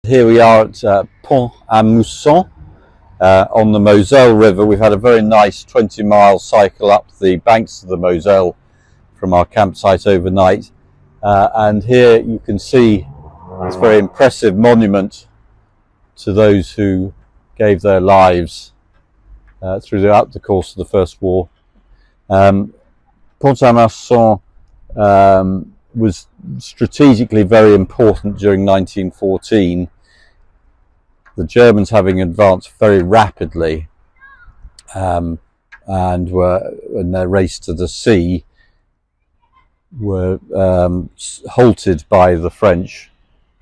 Here we are at Pont-à-Mousson on the Moselle River. We've had a very nice 20-mile cycle up the banks of the Moselle from our campsite overnight, and here you can see this very impressive monument to those who gave their lives throughout the course of the First War. Pont-à-Mousson was strategically very important during 1914. The Germans, having advanced very rapidly and were in their race to the sea, were halted by the French,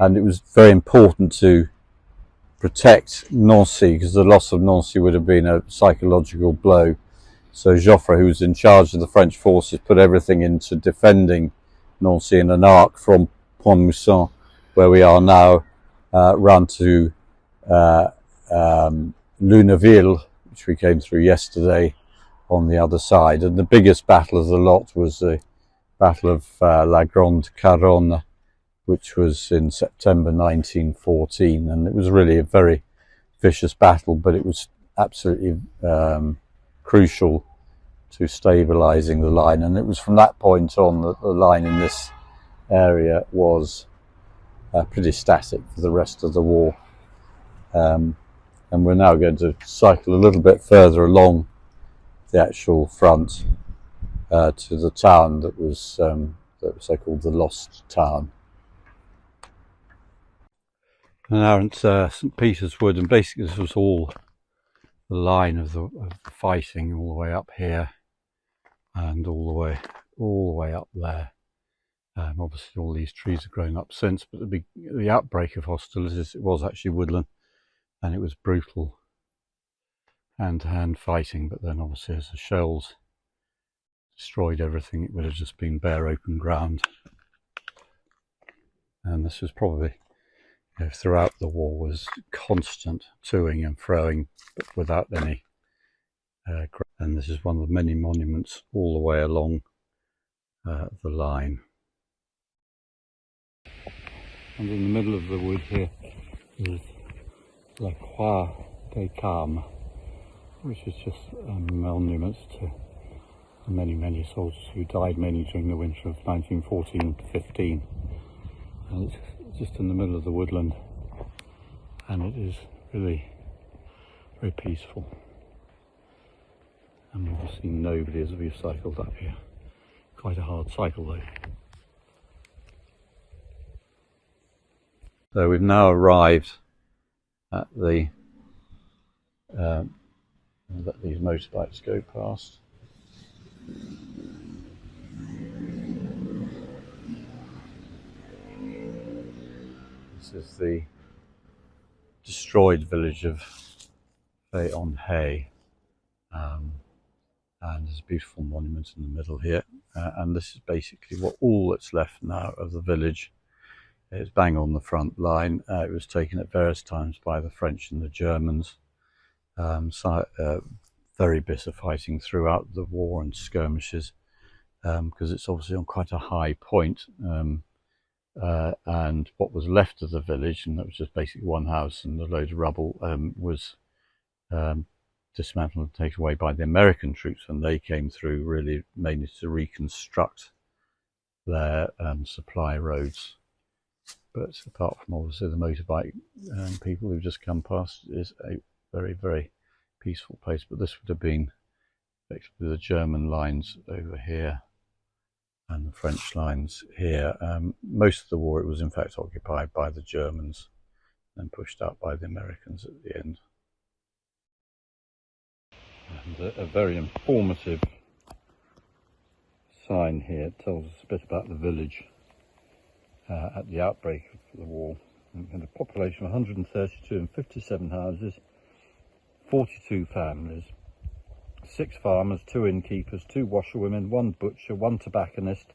and it was very important to protect Nancy, because the loss of Nancy would have been a psychological blow. So Joffre, who was in charge of the French forces, put everything into defending Nancy in an arc from Pont-à-Mousson, where we are now, round to Luneville, which we came through yesterday, on the other side. And the biggest battle of the lot was the Battle of La Grande Couronne, which was in September 1914, and it was really a very vicious battle, but it was absolutely crucial to stabilising the line. And it was from that point on that the line in this area was pretty static for the rest of the war. And we're now going to cycle a little bit further along the actual front to the town that was so-called the Lost Town. And now it's St. Peter's Wood, and basically this was all the line of the fighting, all the way up here and all the way up there. Obviously all these trees have grown up since, but the outbreak of hostilities, it was actually woodland, and it was brutal hand-to-hand fighting. But then obviously as the shells destroyed everything, it would have just been bare open ground. And this was probably, throughout the war, was constant toing and froing, but without any and this is one of the many monuments all the way along the line. And in the middle of the wood here is La Croix des Carmes, which is just a monument to the many soldiers who died, mainly during the winter of 1914-15. And it's just in the middle of the woodland, and it is really very peaceful. And we've seen nobody as we've cycled up here. Quite a hard cycle though. So we've now arrived at the let these motorbikes go past. This is the destroyed village of Fay-en-Haye, and there's a beautiful monument in the middle here, and this is basically all that's left now of the village. It's bang on the front line. It was taken at various times by the French and the Germans. Very bitter fighting throughout the war and skirmishes, because it's obviously on quite a high point. And what was left of the village, and that was just basically one house and a load of rubble, was dismantled and taken away by the American troops when they came through, really mainly to reconstruct their supply roads. But apart from obviously the motorbike people who've just come past, it is a very, very peaceful place. But this would have been effectively the German lines over here and the French lines here. Most of the war it was in fact occupied by the Germans and pushed out by the Americans at the end. And a very informative sign here tells us a bit about the village at the outbreak of the war. We had a population of 132 and 57 houses, 42 families, 6 farmers, 2 innkeepers, 2 washerwomen, 1 butcher, 1 tobacconist,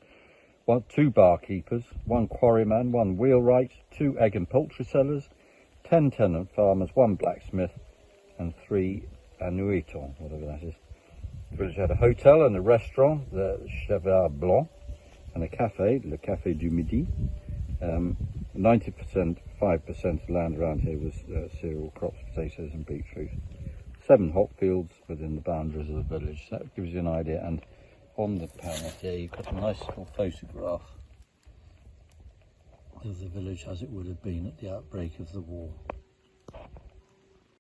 2 barkeepers, 1 quarryman, 1 wheelwright, 2 egg and poultry sellers, 10 tenant farmers, 1 blacksmith, and 3 annuitants, whatever that is. The village had a hotel and a restaurant, the Cheval Blanc, and a cafe, Le Café du Midi, 90%, 5% of land around here was cereal crops, potatoes and beetroot. 7 hop fields within the boundaries of the village. So that gives you an idea. And on the panel here you've got a nice little photograph of the village as it would have been at the outbreak of the war.